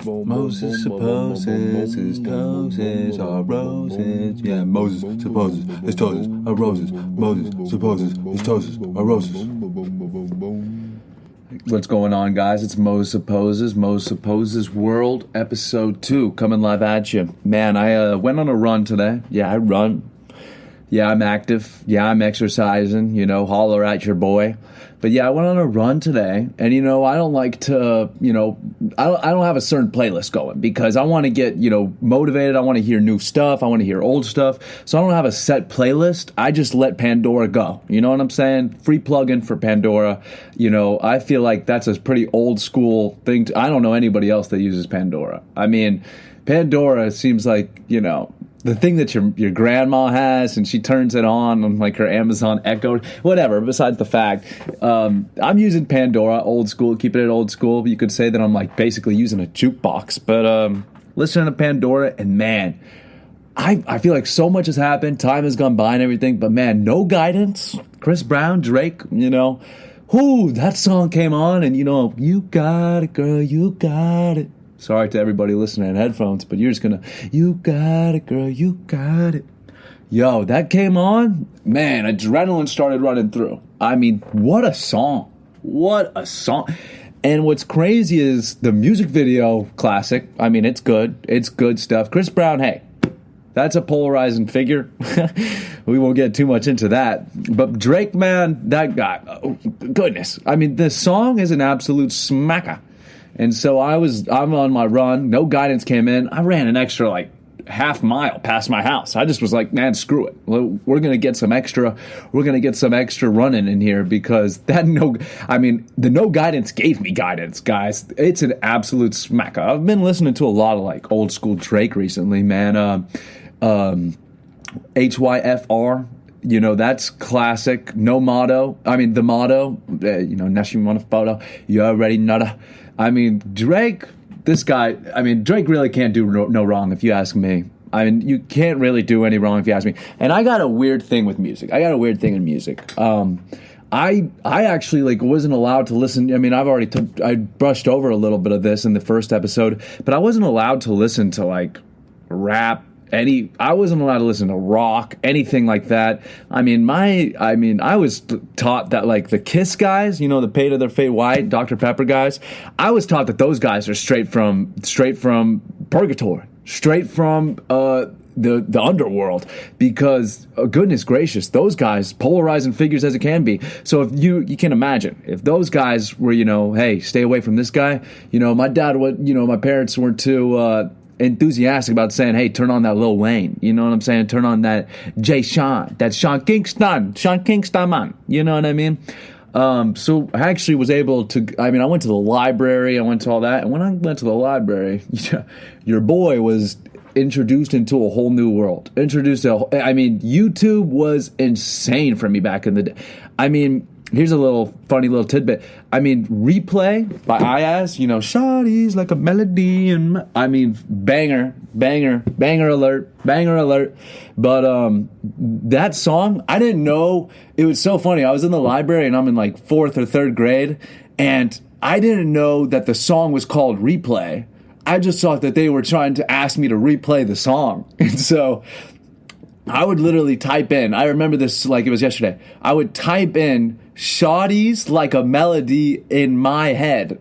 Moses supposes his toes are roses. Yeah, Moses supposes his toes are roses. Moses supposes his toes are roses. What's going on, guys? It's Moses Supposes World, Episode 2, coming live at you. Man, I went on a run today. Yeah, I run. Yeah, I'm active. Yeah, I'm exercising. Holler at your boy. But yeah, I went on a run today, and I don't like to, I don't have a certain playlist going because I want to get, motivated. I want to hear new stuff. I want to hear old stuff. So I don't have a set playlist. I just let Pandora go. You know what I'm saying? Free plug-in for Pandora. I feel like that's a pretty old school thing. I don't know anybody else that uses Pandora. I mean, Pandora seems like, the thing that your grandma has, and she turns it on like her Amazon Echo, whatever. Besides the fact, I'm using Pandora, old school, keeping it old school. You could say that I'm like basically using a jukebox, but listening to Pandora, and man, I feel like so much has happened. Time has gone by and everything, but man, no guidance. Chris Brown, Drake, that song came on, and you got it, girl, you got it. Sorry to everybody listening in headphones, but you're just gonna, you got it, girl, you got it. Yo, that came on, man, adrenaline started running through. I mean, what a song. What a song. And what's crazy is the music video, classic. I mean, it's good. It's good stuff. Chris Brown, hey, that's a polarizing figure. We won't get too much into that. But Drake, man, that guy, oh, goodness. I mean, this song is an absolute smacker. And so I'm on my run. No guidance came in. I ran an extra half mile past my house. I just was like, man, screw it. We're going to get some extra. We're going to get some extra running in here because the no guidance gave me guidance, guys. It's an absolute smacker. I've been listening to a lot of old school Drake recently, man. HYFR. That's classic. No motto. I mean, the motto, unless you want a photo, you already know that. I mean, Drake, Drake really can't do no wrong if you ask me. I mean, you can't really do any wrong if you ask me. And I got a weird thing with music. In music. I actually wasn't allowed to listen. I mean, I brushed over a little bit of this in the first episode, but I wasn't allowed to listen to rap. I wasn't allowed to listen to rock, anything like that. I was taught that the Kiss guys, the Pay to Their Fate White, Dr. Pepper guys, I was taught that those guys are straight from purgatory, straight from the underworld, because goodness gracious, those guys, polarizing figures as it can be. So if you can imagine if those guys were, hey, stay away from this guy. My dad, my parents weren't too enthusiastic about saying, hey, turn on that Lil Wayne, you know what I'm saying? Turn on that Sean Kingston, man, you know what I mean? So I actually was able to, I went to the library, I went to all that, and when I went to the library, your boy was introduced into a whole new world. YouTube was insane for me back in the day. Here's a funny little tidbit. Replay by Iaz, Shawty's like a melody, and banger alert. But that song, I didn't know. It was so funny. I was in the library and I'm in 4th or 3rd grade, and I didn't know that the song was called Replay. I just thought that they were trying to ask me to replay the song. And so I would literally type in, I remember this like it was yesterday, I would type in Shawty's like a melody in my head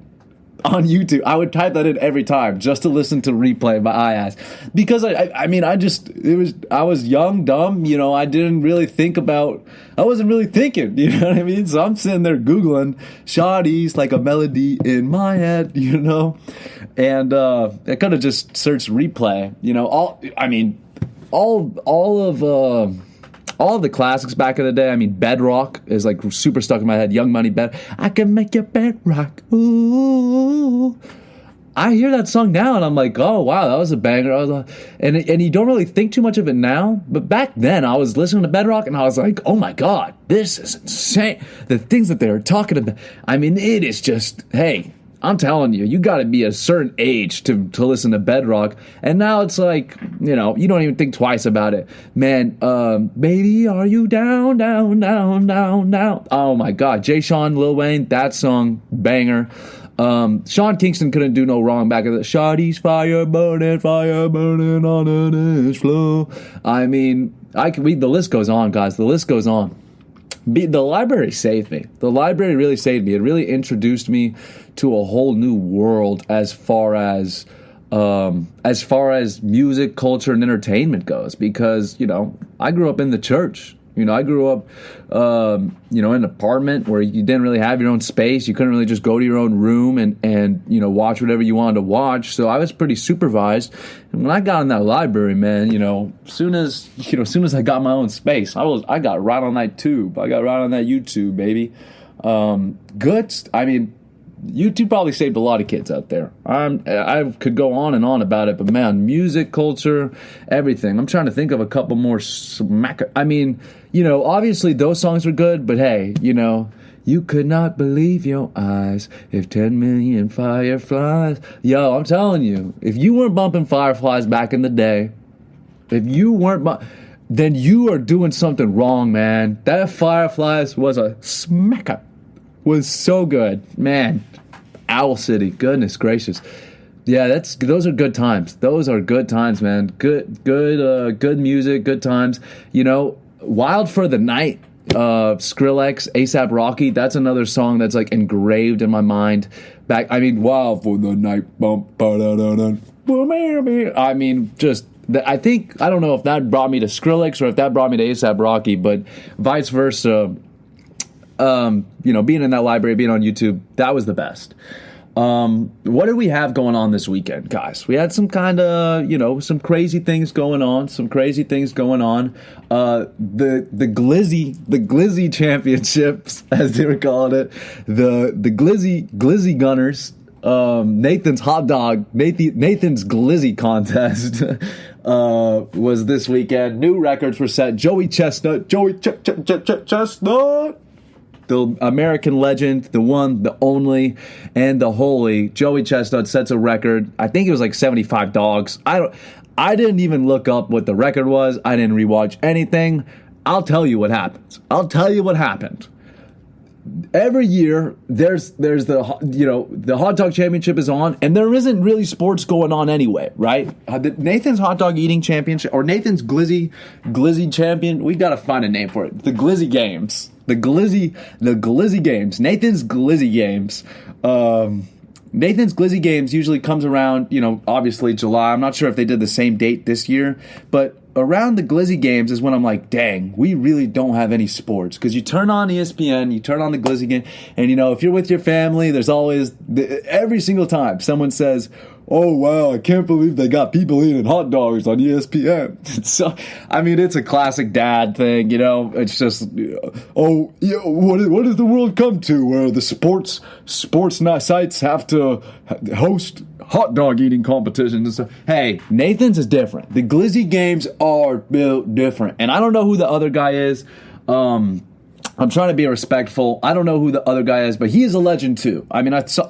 on YouTube. I would type that in every time just to listen to Replay by Iaz. Because I was young, dumb, I didn't really think about, I wasn't really thinking, you know what I mean? So I'm sitting there Googling Shawty's like a melody in my head, and I could have just searched Replay, all of the classics back in the day. Bedrock is super stuck in my head. Young Money, I can make your bedrock. Ooh. I hear that song now and I'm like, oh wow, that was a banger. And you don't really think too much of it now, but back then I was listening to Bedrock and I was like, oh my god, this is insane. The things that they were talking about. It is just, hey, I'm telling you, you got to be a certain age to listen to Bedrock. And now it's you don't even think twice about it. Man, baby, are you down, down, down, down, down? Oh my God. Jay Sean, Lil Wayne, that song, banger. Sean Kingston couldn't do no wrong back in the Shawty's fire burning on the dance floor. I mean, the list goes on, guys. The list goes on. The library saved me. The library really saved me. It really introduced me to a whole new world as far as music, culture, and entertainment goes. Because, I grew up in the church. I grew up, in an apartment where you didn't really have your own space. You couldn't really just go to your own room and watch whatever you wanted to watch. So I was pretty supervised. And when I got in that library, man, as soon as I got my own space, I got right on that tube. I got right on that YouTube, baby. YouTube probably saved a lot of kids out there. I could go on and on about it, but man, music, culture, everything. I'm trying to think of a couple more obviously those songs were good, but hey, you could not believe your eyes if 10 million fireflies. Yo, I'm telling you, if you weren't bumping Fireflies back in the day, then you are doing something wrong, man. That Fireflies was a smacker. Was so good, man. Owl City, goodness gracious. Yeah, those are good times. Those are good times, man. Good music, good times. Wild for the Night, Skrillex, A$AP Rocky. That's another song that's like engraved in my mind. Wild for the Night, I don't know if that brought me to Skrillex or if that brought me to A$AP Rocky, but vice versa. Being in that library, being on YouTube, that was the best. What did we have going on this weekend, guys? We had some kind of, some crazy things going on. The Glizzy championships, as they were calling it. The Glizzy Gunners. Nathan's Glizzy contest was this weekend. New records were set. Joey Chestnut. The American legend, the one, the only, and the holy Joey Chestnut sets a record. I think it was like 75 dogs. I didn't even look up what the record was. I didn't rewatch anything. I'll tell you what happened. Every year, there's the hot dog championship is on, and there isn't really sports going on anyway, right? Nathan's hot dog eating championship, or Nathan's Glizzy champion. We gotta find a name for it. The Glizzy Games. The Glizzy Games. Nathan's Glizzy Games. Nathan's Glizzy Games usually comes around, obviously July. I'm not sure if they did the same date this year, but around the Glizzy Games is when I'm like, dang, we really don't have any sports. Because you turn on ESPN, you turn on the Glizzy Game, and if you're with your family, there's always, every single time someone says, oh, wow, I can't believe they got people eating hot dogs on ESPN. So, it's a classic dad thing, It's just, what does the world come to where the sports sites have to host hot dog eating competitions and stuff? Hey, Nathan's is different. The Glizzy Games are built different. And I don't know who the other guy is. I'm trying to be respectful. I don't know who the other guy is, but he is a legend too. I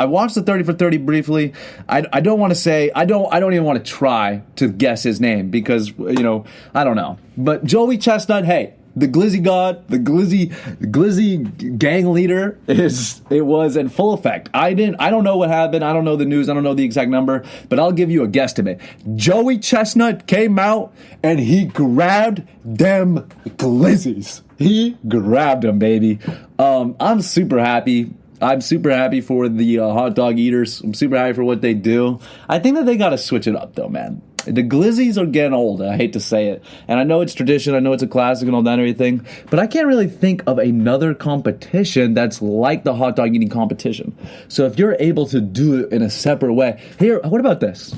watched the 30 for 30 briefly. I don't want to say, I don't even want to try to guess his name because, I don't know. But Joey Chestnut, hey, the Glizzy God, the Glizzy gang leader it was in full effect. I don't know what happened. I don't know the news. I don't know the exact number, but I'll give you a guesstimate. Joey Chestnut came out and he grabbed them Glizzies. He grabbed them, baby. I'm super happy. I'm super happy for the hot dog eaters. I'm super happy for what they do. I think that they got to switch it up, though, man. The Glizzies are getting old. I hate to say it. And I know it's tradition. I know it's a classic and all that and everything. But I can't really think of another competition that's like the hot dog eating competition. So if you're able to do it in a separate way. Here, what about this?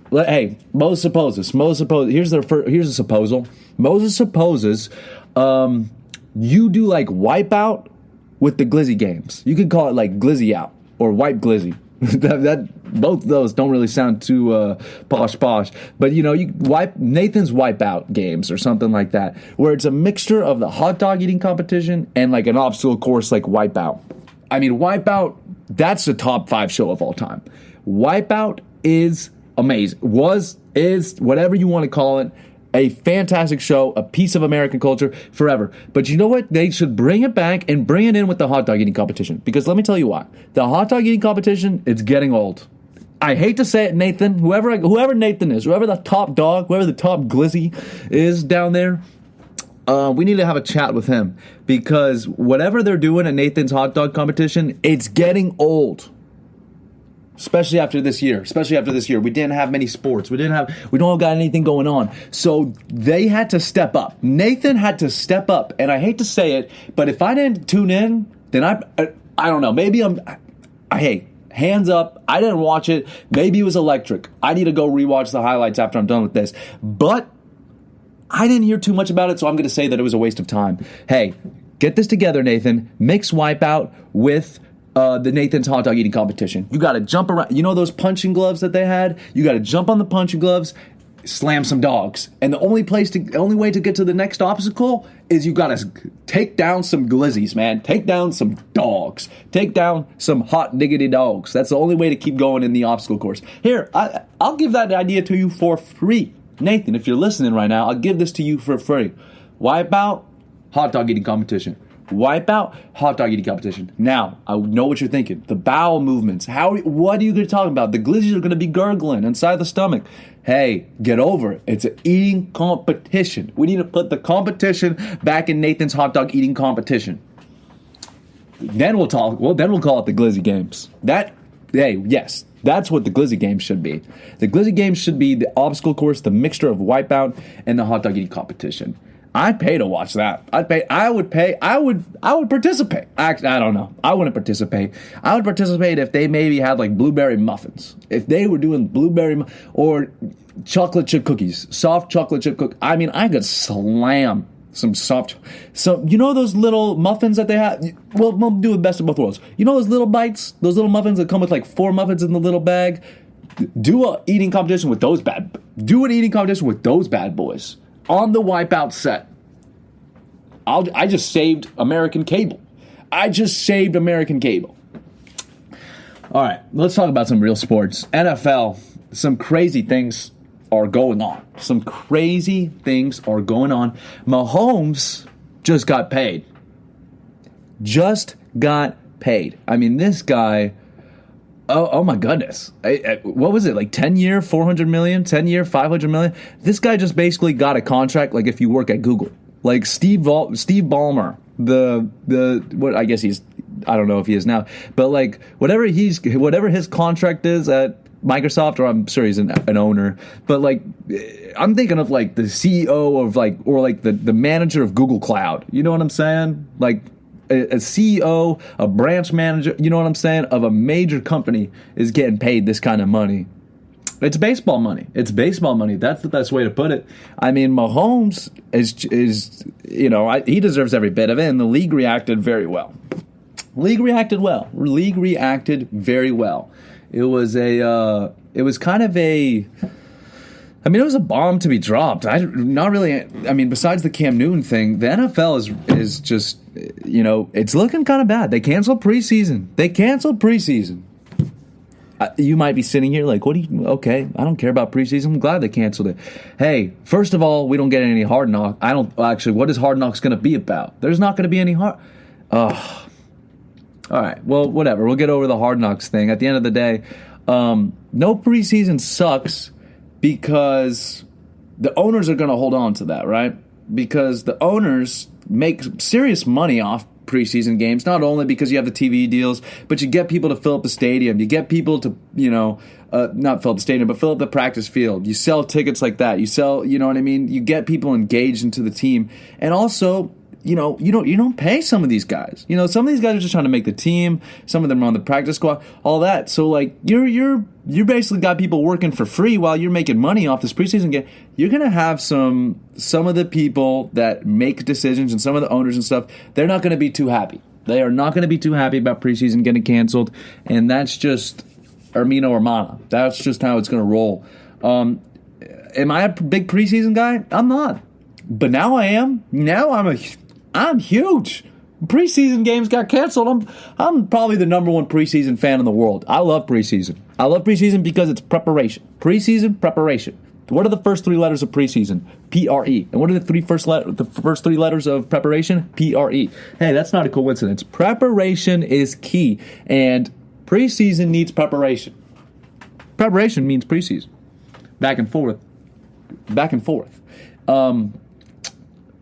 Hey, Moses supposes. Here's a supposal. Moses supposes you do like Wipeout with the Glizzy Games. You could call it like Glizzy Out or Wipe Glizzy. that both of those don't really sound too posh, but you Nathan's Wipeout games or something like that, where it's a mixture of the hot dog eating competition and like an obstacle course like Wipeout. Wipeout, that's the top 5 show of all time. Wipeout is amazing. Is whatever you want to call it. A fantastic show, a piece of American culture forever. But you know what? They should bring it back and bring it in with the hot dog eating competition. Because let me tell you why. The hot dog eating competition, it's getting old. I hate to say it, Nathan. Whoever Nathan is, whoever the top dog, whoever the top Glizzy is down there, we need to have a chat with him. Because whatever they're doing at Nathan's hot dog competition, it's getting old. Especially after this year. We didn't have many sports. We don't got anything going on. So they had to step up. Nathan had to step up. And I hate to say it, but if I didn't tune in, then I don't know. Maybe hey, hands up. I didn't watch it. Maybe it was electric. I need to go rewatch the highlights after I'm done with this. But I didn't hear too much about it, so I'm going to say that it was a waste of time. Hey, get this together, Nathan. Mix Wipeout with the Nathan's hot dog eating competition. You got to jump around. You know those punching gloves that they had? You got to jump on the punching gloves, slam some dogs. And the only way to get to the next obstacle is you got to take down some glizzies, man. Take down some dogs. Take down some hot diggity dogs. That's the only way to keep going in the obstacle course. Here, I'll give that idea to you for free. Nathan, if you're listening right now, I'll give this to you for free. Wipeout, hot dog eating competition. Wipeout, hot dog eating competition. Now, I know what you're thinking. The bowel movements. What are you going to talk about? The glizzies are going to be gurgling inside the stomach. Hey, get over it. It's an eating competition. We need to put the competition back in Nathan's hot dog eating competition. Then we'll call it the Glizzy Games. Yes, that's what the Glizzy Games should be. The Glizzy Games should be the obstacle course, the mixture of Wipeout and the hot dog eating competition. I'd pay to watch that. I would participate. Actually, I don't know. I wouldn't participate. I would participate if they maybe had like blueberry muffins. If they were doing blueberry or chocolate chip cookies, soft chocolate chip cookies. I mean, I could slam some soft. So you know those little muffins that they have? Well, we'll do the best of both worlds. You know those little bites? Those little muffins that come with like 4 muffins in the little bag? Do an eating competition with those bad boys. On the Wipeout set. I just saved American cable. All right, let's talk about some real sports. NFL, some crazy things are going on. Mahomes just got paid. I mean, this guy... Oh my goodness. What was it, like 10-year, $400 million, 10-year, $500 million? This guy just basically got a contract like if you work at Google. Like Steve Ballmer, what I guess I don't know if he is now, but like whatever his contract is at Microsoft, or I'm sure he's an owner, but like I'm thinking of like the CEO of like, or like the manager of Google Cloud. You know what I'm saying? Like a CEO, a branch manager, you know what I'm saying, of a major company is getting paid this kind of money. It's baseball money. That's the best way to put it. I mean, Mahomes is he deserves every bit of it, and the league reacted very well. League reacted very well. It was it was a bomb to be dropped. Besides the Cam Newton thing, the NFL is just, it's looking kind of bad. They canceled preseason. You might be sitting here like, okay, I don't care about preseason. I'm glad they canceled it. Hey, first of all, we don't get any Hard Knocks. What is Hard Knocks going to be about? There's not going to be any All right, well, whatever. We'll get over the Hard Knocks thing. At the end of the day, no preseason sucks because the owners are going to hold on to that, right? Because the owners make serious money off preseason games, not only because you have the TV deals, but you get people to fill up the stadium. You get people to, not fill up the stadium, but fill up the practice field. You sell tickets like that. You sell, you know what I mean? You get people engaged into the team. And also, you don't pay some of these guys. Some of these guys are just trying to make the team. Some of them are on the practice squad, all that. So like you basically got people working for free while you're making money off this preseason game. You're gonna have some of the people that make decisions and some of the owners and stuff. They're not gonna be too happy. They are not gonna be too happy about preseason getting canceled, and that's just Ermino Hermana. That's just how it's gonna roll. Am I a big preseason guy? I'm not, but now I am. Now I'm huge. Preseason games got canceled. I'm probably the number one preseason fan in the world. I love preseason. I love preseason because it's preparation. Preseason preparation. What are the first three letters of preseason? PRE. And what are the first three letters of preparation? PRE. Hey, that's not a coincidence. Preparation is key, and preseason needs preparation. Preparation means preseason. Back and forth.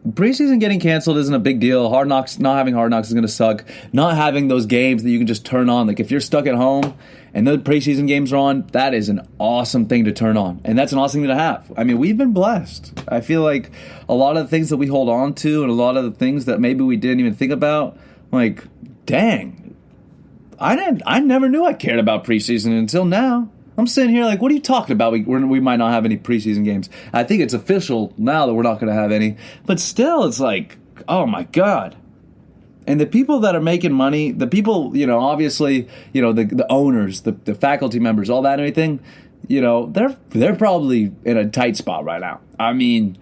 Preseason getting canceled isn't a big deal. Not having Hard Knocks is going to suck. Not having those games that you can just turn on. Like if you're stuck at home and the preseason games are on, that is an awesome thing to turn on. And that's an awesome thing to have. I mean, we've been blessed. I feel like a lot of the things that we hold on to and a lot of the things that maybe we didn't even think about, like, dang, I never knew I cared about preseason until now. I'm sitting here like, what are you talking about? We might not have any preseason games. I think it's official now that we're not going to have any. But still, it's like, oh, my God. And the people that are making money, the people, obviously, the owners, the faculty members, all that and everything, they're probably in a tight spot right now. I mean,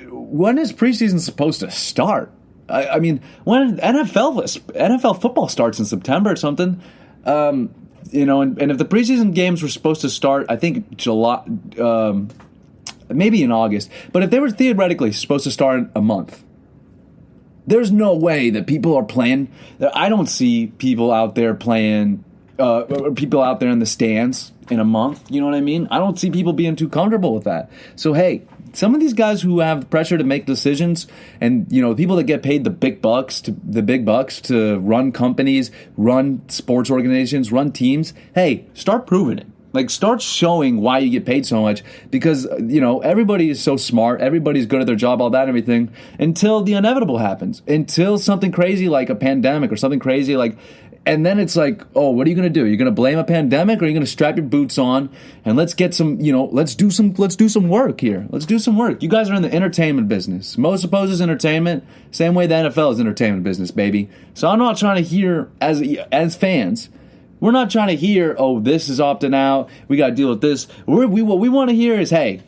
when is preseason supposed to start? I mean, when NFL football starts in September or something, and if the preseason games were supposed to start, I think July, maybe in August, but if they were theoretically supposed to start in a month, there's no way that people are playing. I don't see people out there playing, people out there in the stands in a month. You know what I mean? I don't see people being too comfortable with that. So, hey, some of these guys who have pressure to make decisions and, people that get paid the big bucks to run companies, run sports organizations, run teams, hey, start proving it. Like, start showing why you get paid so much because, everybody is so smart. Everybody's good at their job, all that and everything, until the inevitable happens, until something crazy like a pandemic or something crazy like. And then it's like, oh, what are you going to do? You're going to blame a pandemic, or are you going to strap your boots on and let's get some, let's do some work here. Let's do some work. You guys are in the entertainment business. Most Supposed is entertainment, same way the NFL is entertainment business, baby. So I'm not trying to hear, as fans, we're not trying to hear, oh, this is opting out, we got to deal with this. What we want to hear is, hey,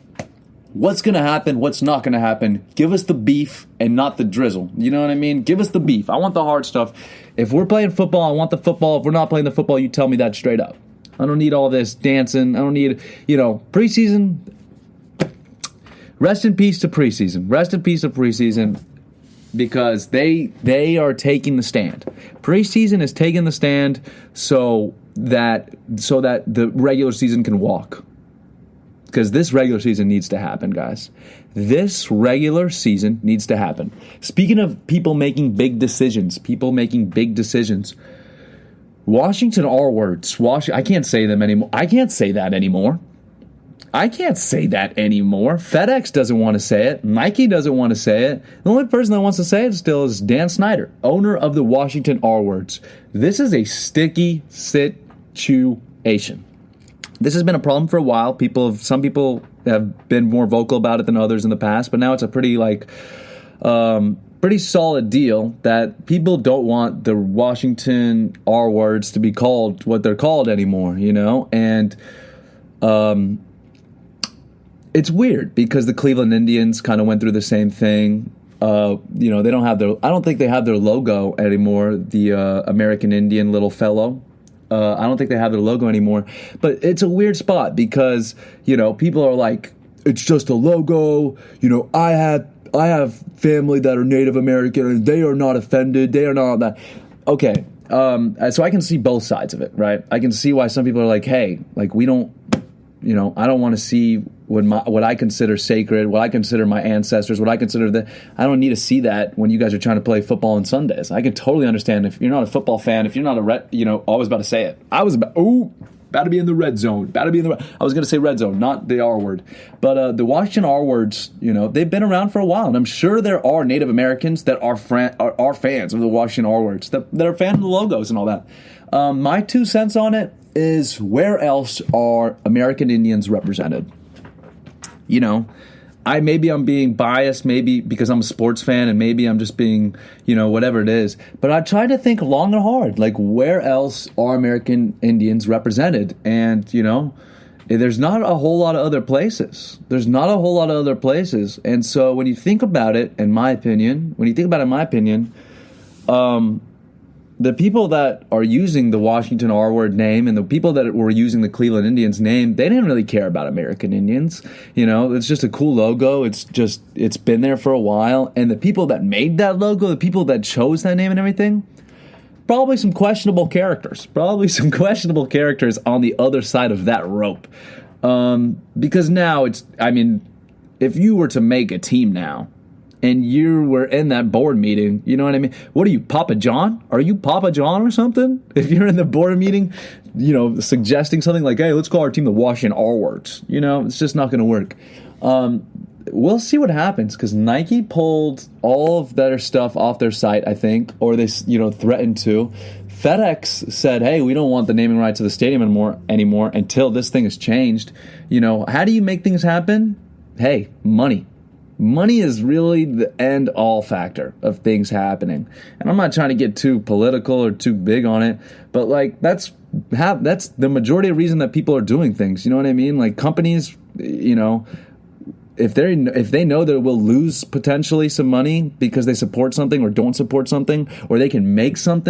what's going to happen? What's not going to happen? Give us the beef and not the drizzle. You know what I mean? Give us the beef. I want the hard stuff. If we're playing football, I want the football. If we're not playing the football, you tell me that straight up. I don't need all this dancing. I don't need, preseason. Rest in peace to preseason. Rest in peace to preseason because they are taking the stand. Preseason is taking the stand so that the regular season can walk. Because this regular season needs to happen, guys. This regular season needs to happen. Speaking of people making big decisions, Washington R words. I can't say them anymore. I can't say that anymore. FedEx doesn't want to say it. Nike doesn't want to say it. The only person that wants to say it still is Dan Snyder, owner of the Washington R words. This is a sticky situation. This has been a problem for a while. Some people have been more vocal about it than others in the past, but now it's a pretty solid deal that people don't want the Washington R words to be called what they're called anymore, and it's weird because the Cleveland Indians kind of went through the same thing. They don't have I don't think they have their logo anymore. The American Indian little fellow. I don't think they have their logo anymore, but it's a weird spot because, people are like, it's just a logo. I have family that are Native American and they are not offended. They are not that. Okay. So I can see both sides of it, right? I can see why some people are like, hey, like we don't, I don't want to see what I consider sacred, what I consider my ancestors, what I consider I don't need to see that when you guys are trying to play football on Sundays. I can totally understand if you're not a football fan, if you're not I was about to say it. I was about to be in the red zone. I was going to say red zone, not the R word. But the Washington R words, they've been around for a while. And I'm sure there are Native Americans that are fans of the Washington R words, that are fans of the logos and all that. My 2 cents on it is, where else are American Indians represented? Maybe I'm being biased, maybe because I'm a sports fan, and maybe I'm just being, whatever it is. But I try to think long and hard, like, where else are American Indians represented? And, there's not a whole lot of other places. And so when you think about it, in my opinion, the people that are using the Washington R word name and the people that were using the Cleveland Indians name, they didn't really care about American Indians. You know, it's just a cool logo. It's been there for a while. And the people that made that logo, the people that chose that name and everything, probably some questionable characters. Probably some questionable characters on the other side of that rope. Because now if you were to make a team now, and you were in that board meeting, you know what I mean? What are you, Papa John? Are you Papa John or something? If you're in the board meeting, you know, suggesting something like, hey, let's call our team the Washington R words. You know, it's just not going to work. We'll see what happens, because Nike pulled all of their stuff off their site, I think, or they, threatened to. FedEx said, hey, we don't want the naming rights of the stadium anymore until this thing is changed. You know, how do you make things happen? Hey, money. Money is really the end-all factor of things happening. And I'm not trying to get too political or too big on it, but, like, that's the majority of reason that people are doing things. You know what I mean? Like, companies, you know, if they know that it will lose potentially some money because they support something or don't support something, or they can make some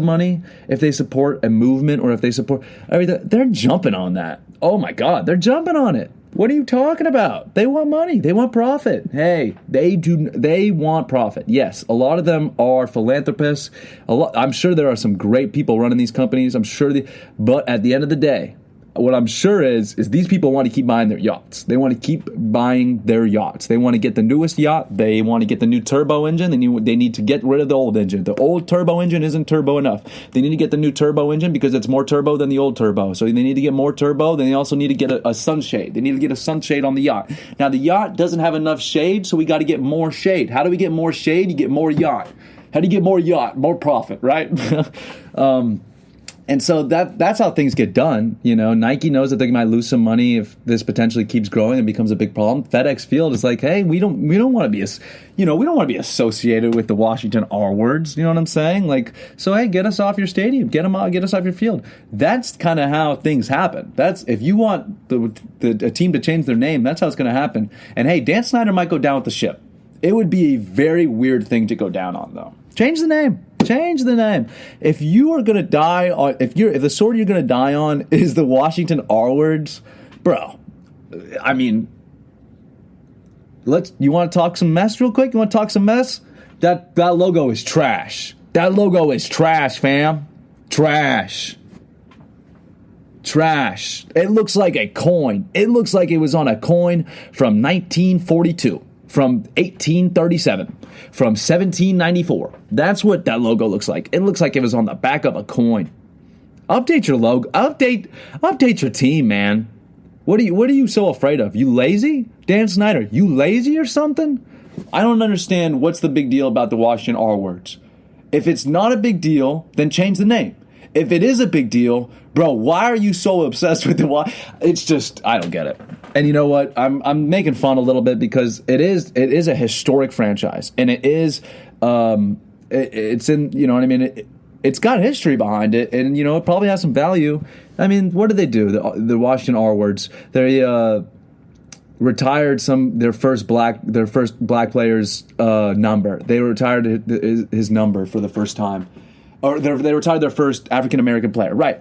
money if they support a movement or if they support everything, they're jumping on that. Oh, my God, they're jumping on it. What are you talking about? They want money. They want profit. Hey, they want profit. Yes, a lot of them are philanthropists. I'm sure there are some great people running these companies. But at the end of the day, what I'm sure is these people want to keep buying their yachts. They want to keep buying their yachts. They want to get the newest yacht. They want to get the new turbo engine. They need to get rid of the old engine. The old turbo engine isn't turbo enough. They need to get the new turbo engine because it's more turbo than the old turbo. So they need to get more turbo. Then they also need to get a sunshade. They need to get a sunshade on the yacht. Now, the yacht doesn't have enough shade, so we got to get more shade. How do we get more shade? You get more yacht. How do you get more yacht? More profit, right? And so that's how things get done. You know, Nike knows that they might lose some money if this potentially keeps growing and becomes a big problem. FedEx Field is like, hey, we don't want to be associated with the Washington R words. You know what I'm saying? Like, so hey, get us off your stadium, get us off your field. That's kind of how things happen. That's if you want a team to change their name, that's how it's going to happen. And hey, Dan Snyder might go down with the ship. It would be a very weird thing to go down on, though. Change the name. Change the name. If you are gonna die on, if the sword you're gonna die on is the Washington R words, bro. I mean, you want to talk some mess real quick? You want to talk some mess? That logo is trash. That logo is trash, fam. Trash. It looks like a coin. It looks like it was on a coin from 1942. From 1837, from 1794. That's what that logo looks like. It looks like it was on the back of a coin. Update your logo. Update your team, man. What are you so afraid of? You lazy? Dan Snyder, you lazy or something? I don't understand what's the big deal about the Washington R words. If it's not a big deal, then change the name. If it is a big deal, bro, why are you so obsessed with the? It's just, I don't get it. And you know what? I'm making fun a little bit because it is a historic franchise, and it is it's in, you know what I mean. It's got history behind it, and you know it probably has some value. I mean, what did they do? The Washington R words. They retired their first black player's number. They retired his number for the first time, or they retired their first African American player, right?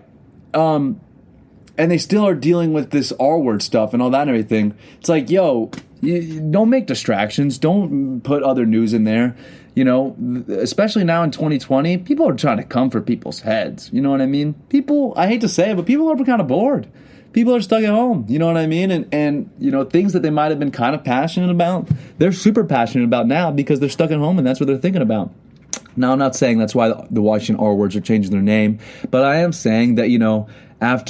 And they still are dealing with this R word stuff and all that and everything. It's like, yo, don't make distractions. Don't put other news in there. You know, especially now in 2020, people are trying to come for people's heads. You know what I mean? People, I hate to say it, but people are kind of bored. People are stuck at home. You know what I mean? And you know, things that they might have been kind of passionate about, they're super passionate about now because they're stuck at home and that's what they're thinking about. Now, I'm not saying that's why the Washington R words are changing their name, but I am saying that, you know,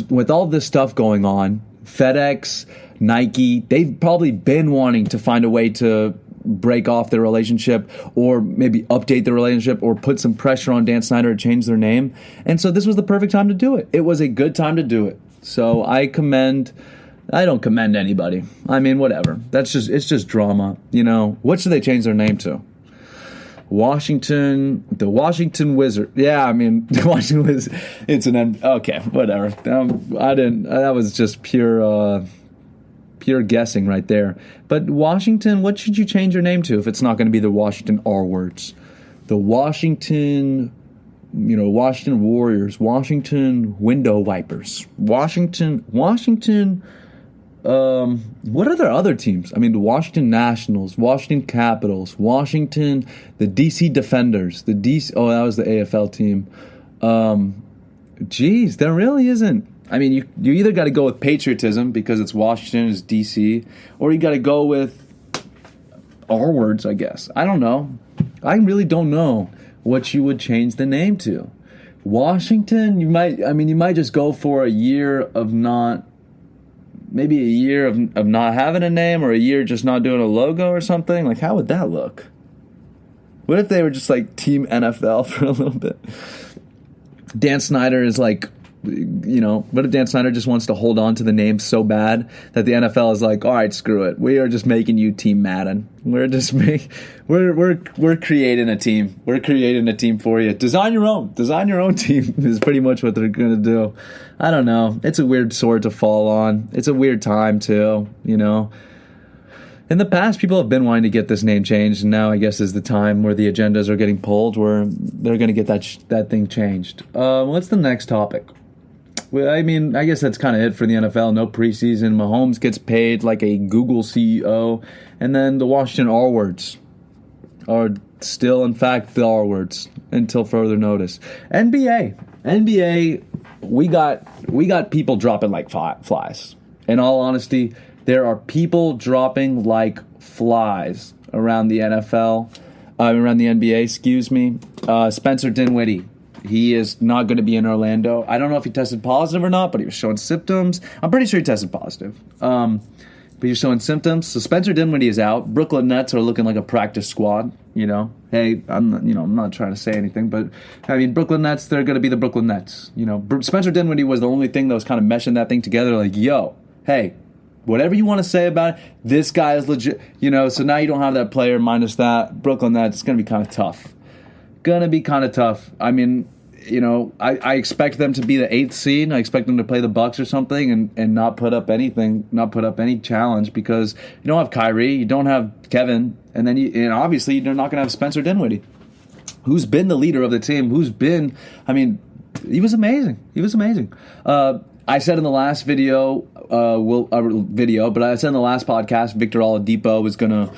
with all this stuff going on, FedEx, Nike, they've probably been wanting to find a way to break off their relationship or maybe update their relationship or put some pressure on Dan Snyder to change their name. And so this was the perfect time to do it. It was a good time to do it. So I don't commend anybody. I mean, whatever. It's just drama. You know, what should they change their name to? The Washington Wizard. Yeah, I mean, the Washington Wizard. Okay, whatever. That was just pure guessing right there. But Washington, what should you change your name to if it's not going to be the Washington R words? The Washington Washington Warriors, Washington Window Vipers, Washington. What are their other teams? I mean, the Washington Nationals, Washington Capitals, Washington, the DC Defenders, the DC. Oh, that was the AFL team. Geez, there really isn't. I mean, you either got to go with patriotism because it's Washington, it's DC, or you got to go with our words, I guess. I don't know. I really don't know what you would change the name to. Washington, you might just go for a year of not, maybe a year of not having a name, or a year just not doing a logo or something. Like, how would that look? What if they were just like Team NFL for a little bit? Dan Snyder is like, what if Dan Snyder just wants to hold on to the name so bad that the NFL is like, all right, screw it. We are just making you Team Madden. We're creating a team. We're creating a team for you. Design your own team is pretty much what they're going to do. I don't know. It's a weird sword to fall on. It's a weird time too, In the past, people have been wanting to get this name changed, and now I guess is the time where the agendas are getting pulled, where they're going to get that thing changed. What's the next topic? Well, I mean, I guess that's kind of it for the NFL. No preseason. Mahomes gets paid like a Google CEO, and then the Washington R words are still, in fact, the R words until further notice. NBA, we got people dropping like flies. In all honesty, there are people dropping like flies around the NFL, around the NBA, excuse me. Spencer Dinwiddie, he is not going to be in Orlando. I don't know if he tested positive or not, but he was showing symptoms. I'm pretty sure he tested positive. But he was showing symptoms. So Spencer Dinwiddie is out. Brooklyn Nets are looking like a practice squad. Hey, I'm not trying to say anything, but I mean, Brooklyn Nets, they're going to be the Brooklyn Nets. Spencer Dinwiddie was the only thing that was kind of meshing that thing together. Like, yo, hey, whatever you want to say about it, this guy is legit. So now you don't have that player minus that. Brooklyn Nets, it's going to be kind of tough. I mean, I expect them to be the 8th seed. I expect them to play the Bucks or something and not put up anything, not put up any challenge, because you don't have Kyrie, you don't have Kevin, and then obviously you're not going to have Spencer Dinwiddie, who's been the leader of the team, he was amazing. I said in the last video, but I said in the last podcast, Victor Oladipo was going to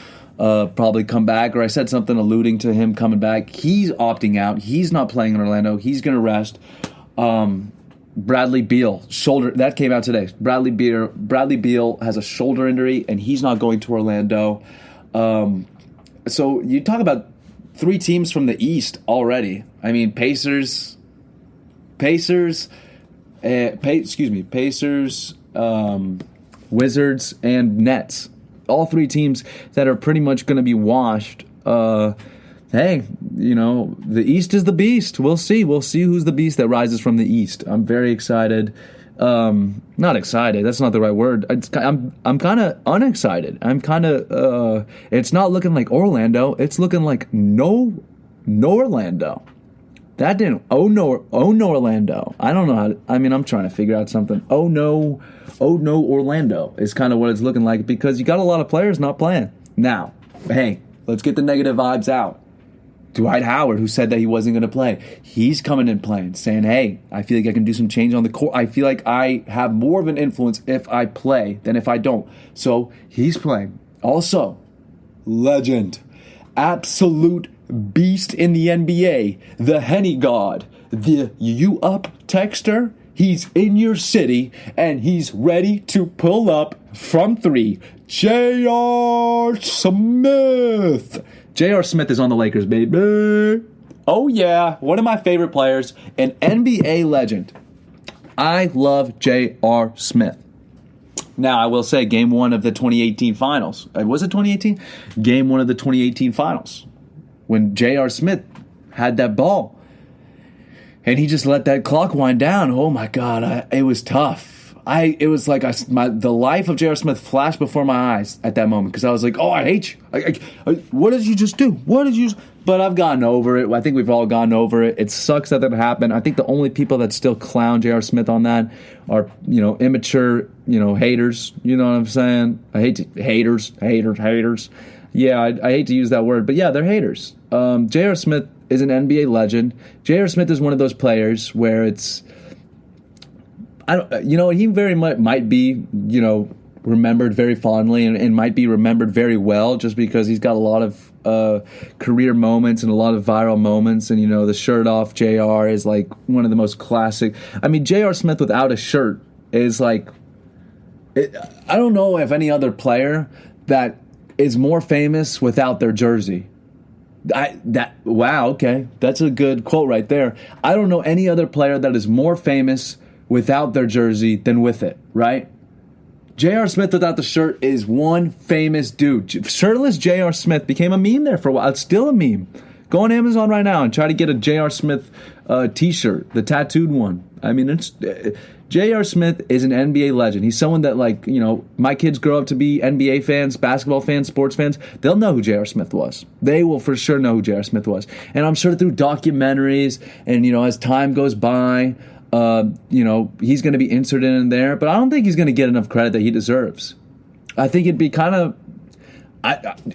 probably come back, or I said something alluding to him coming back. He's opting out. He's not playing in Orlando. He's going to rest. Bradley Beal, shoulder, that came out today. Bradley Beal has a shoulder injury, and he's not going to Orlando. So you talk about 3 teams from the East already. I mean, Pacers, Wizards, and Nets. All 3 teams that are pretty much going to be washed. Hey, the East is the beast. We'll see who's the beast that rises from the East. I'm very excited. Not excited. That's not the right word. I'm kind of unexcited. I'm kind of. It's not looking like Orlando. It's looking like no Orlando. That didn't. Oh no, Orlando. I don't know how. I'm trying to figure out something. Oh no, Orlando is kind of what it's looking like, because you got a lot of players not playing now. Hey, let's get the negative vibes out. Dwight Howard, who said that he wasn't going to play, he's coming in playing, saying, hey, I feel like I can do some change on the court. I feel like I have more of an influence if I play than if I don't. So he's playing. Also, legend, absolute beast in the NBA, the Henny God, the you up texter. He's in your city, and he's ready to pull up from 3. J.R. Smith. J.R. Smith is on the Lakers, baby. Oh, yeah. One of my favorite players, an NBA legend. I love J.R. Smith. Now, I will say, Game 1 of the 2018 Finals. Was it 2018? Game 1 of the 2018 Finals. When J.R. Smith had that ball. And he just let that clock wind down. Oh, my God. It was tough. It was like the life of J.R. Smith flashed before my eyes at that moment, because I was like, oh, I hate you. What did you just do? But I've gotten over it. I think we've all gotten over it. It sucks that happened. I think the only people that still clown J.R. Smith on that are, immature, haters. You know what I'm saying? I hate to, haters. Yeah, I hate to use that word. But, yeah, they're haters. J.R. Smith is an NBA legend. J.R. Smith is one of those players where it's, he very much might be, remembered very fondly and might be remembered very well just because he's got a lot of career moments and a lot of viral moments. And, the shirt off JR is like one of the most classic. I mean, J.R. Smith without a shirt is like, I don't know if any other player that is more famous without their jersey. Wow, okay. That's a good quote right there. I don't know any other player that is more famous without their jersey than with it, right? J.R. Smith without the shirt is one famous dude. Shirtless J.R. Smith became a meme there for a while. It's still a meme. Go on Amazon right now and try to get a J.R. Smith t-shirt, the tattooed one. I mean, J.R. Smith is an NBA legend. He's someone that, my kids grow up to be NBA fans, basketball fans, sports fans. They'll know who J.R. Smith was. They will for sure know who J.R. Smith was. And I'm sure through documentaries and, as time goes by, he's going to be inserted in there, but I don't think he's going to get enough credit that he deserves. I think it'd be kind of,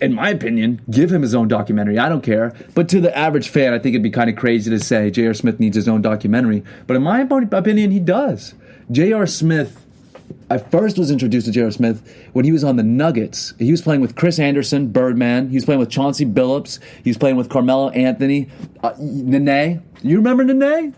in my opinion, give him his own documentary. I don't care. But to the average fan, I think it'd be kind of crazy to say J.R. Smith needs his own documentary. But in my opinion, he does. J.R. Smith, I first was introduced to J.R. Smith when he was on the Nuggets. He was playing with Chris Anderson, Birdman. He was playing with Chauncey Billups. He was playing with Carmelo Anthony. Nene. You remember Nene?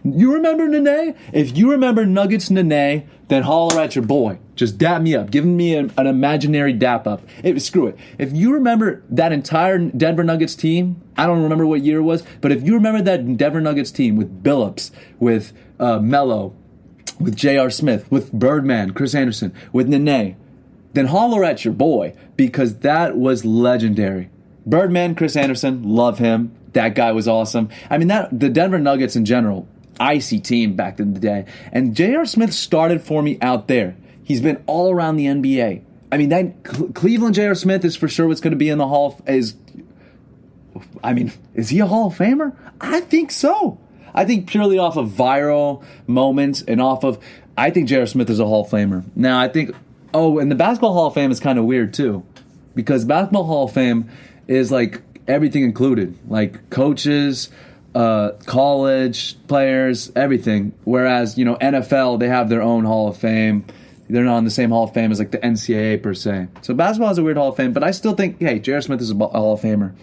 You remember Nene? If you remember Nuggets Nene, then holler at your boy. Just dap me up. Give me an imaginary dap up. Screw it. If you remember that entire Denver Nuggets team, I don't remember what year it was, but if you remember that Denver Nuggets team with Billups, with Melo, with J.R. Smith, with Birdman, Chris Anderson, with Nene, then holler at your boy because that was legendary. Birdman, Chris Anderson, love him. That guy was awesome. I mean, the Denver Nuggets in general, icy team back in the day. And J.R. Smith started for me out there. He's been all around the NBA. I mean, that Cleveland J.R. Smith is for sure what's going to be in the Hall is he a Hall of Famer? I think so. I think purely off of viral moments and I think J.R. Smith is a Hall of Famer. Now, I think, and the Basketball Hall of Fame is kind of weird too, because Basketball Hall of Fame is like everything included, like coaches, college players, everything. Whereas, NFL, they have their own Hall of Fame. They're not in the same Hall of Fame as like the NCAA per se. So basketball has a weird Hall of Fame, but I still think, hey, J.R. Smith is a Hall of Famer.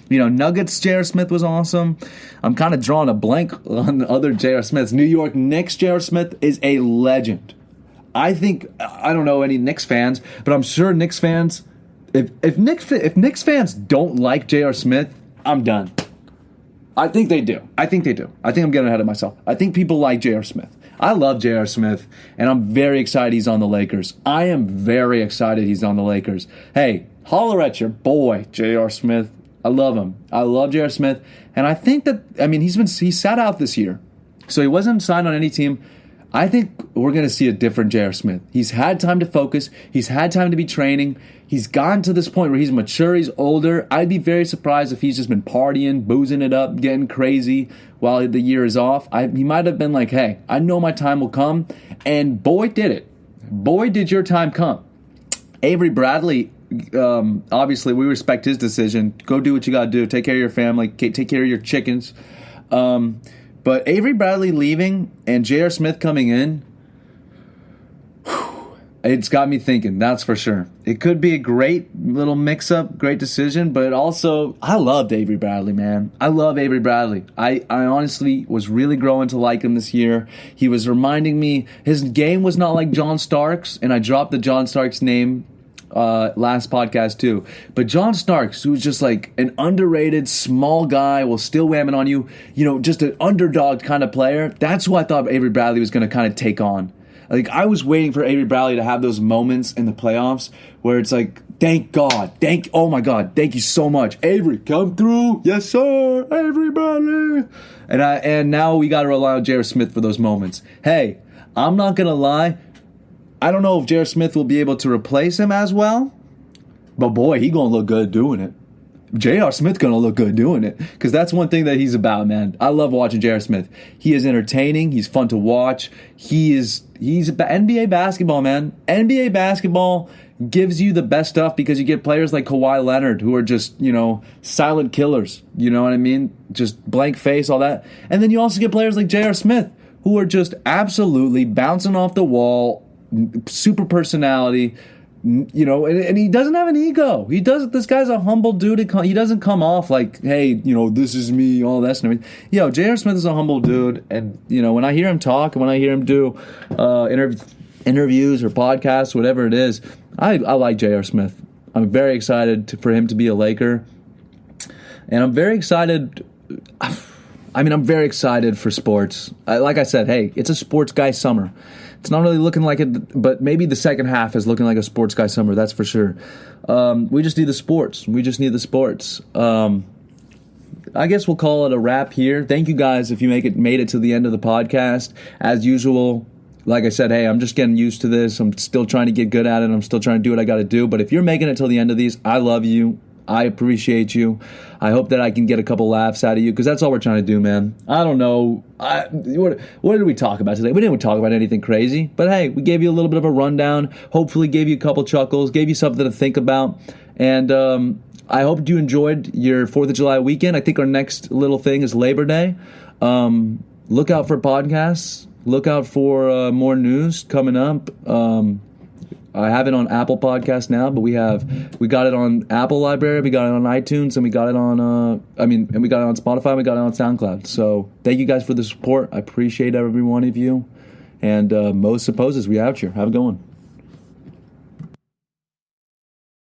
Nuggets J.R. Smith was awesome. I'm kind of drawing a blank on the other J.R. Smiths. New York Knicks J.R. Smith is a legend. I don't know any Knicks fans, but I'm sure Knicks fans, if Knicks fans don't like J.R. Smith, I'm done. I think they do. I think I'm getting ahead of myself. I think people like J.R. Smith. I love J.R. Smith, and I'm very excited he's on the Lakers. I am very excited he's on the Lakers. Hey, holler at your boy, J.R. Smith. I love him. I love J.R. Smith, and I think that, he sat out this year, so he wasn't signed on any team. I think we're going to see a different J.R. Smith. He's had time to focus. He's had time to be training. He's gotten to this point where he's mature. He's older. I'd be very surprised if he's just been partying, boozing it up, getting crazy while the year is off. He might have been like, hey, I know my time will come. And boy, did it. Boy, did your time come. Avery Bradley, obviously, we respect his decision. Go do what you got to do. Take care of your family. Take care of your chickens. But Avery Bradley leaving and J.R. Smith coming in, it's got me thinking, that's for sure. It could be a great little mix-up, great decision, but also, I loved Avery Bradley, man. I love Avery Bradley. I honestly was really growing to like him this year. He was reminding me, his game was not like John Starks, and I dropped the John Starks name last podcast too. But John Starks, who's just like an underrated small guy, will still wham it on you, just an underdog kind of player. That's who I thought Avery Bradley was going to kind of take on. Like, I was waiting for Avery Bradley to have those moments in the playoffs where it's like, oh my God, thank you so much. Avery, come through. Yes, sir. Avery Bradley. And now we got to rely on J.R. Smith for those moments. Hey, I'm not going to lie. I don't know if J.R. Smith will be able to replace him as well, but boy, he going to look good doing it. J.R. Smith gonna look good doing it, because that's one thing that he's about, man. I love watching J.R. Smith. He is entertaining. He's fun to watch. He's NBA basketball, man. NBA basketball gives you the best stuff because you get players like Kawhi Leonard who are just, silent killers. You know what I mean? Just blank face, all that. And then you also get players like J.R. Smith who are just absolutely bouncing off the wall, super personality. And he doesn't have an ego. This guy's a humble dude. He doesn't come off like, hey, this is me, all that and everything. J.R. Smith is a humble dude, and when I hear him talk and when I hear him do interviews or podcasts, whatever it is, I like J.R. Smith. I'm very excited for him to be a Laker, and I'm very excited. I'm very excited for sports. Like I said, hey, it's a sports guy summer. It's not really looking like it, but maybe the second half is looking like a sports guy summer. That's for sure. We just need the sports. I guess we'll call it a wrap here. Thank you guys if you made it to the end of the podcast. As usual, like I said, hey, I'm just getting used to this. I'm still trying to get good at it. I'm still trying to do what I got to do. But if you're making it till the end of these, I love you. I appreciate you. I hope that I can get a couple laughs out of you, because that's all we're trying to do, man. I don't know. What did we talk about today? We didn't talk about anything crazy. But, hey, we gave you a little bit of a rundown. Hopefully gave you a couple chuckles, gave you something to think about. And I hope you enjoyed your 4th of July weekend. I think our next little thing is Labor Day. Look out for podcasts. Look out for more news coming up. I have it on Apple Podcasts now, but we got it on Apple Library, we got it on iTunes, and we got it on we got it on Spotify, and we got it on SoundCloud. So thank you guys for the support. I appreciate every one of you. And Mo Supposes, we out here. Have a good one.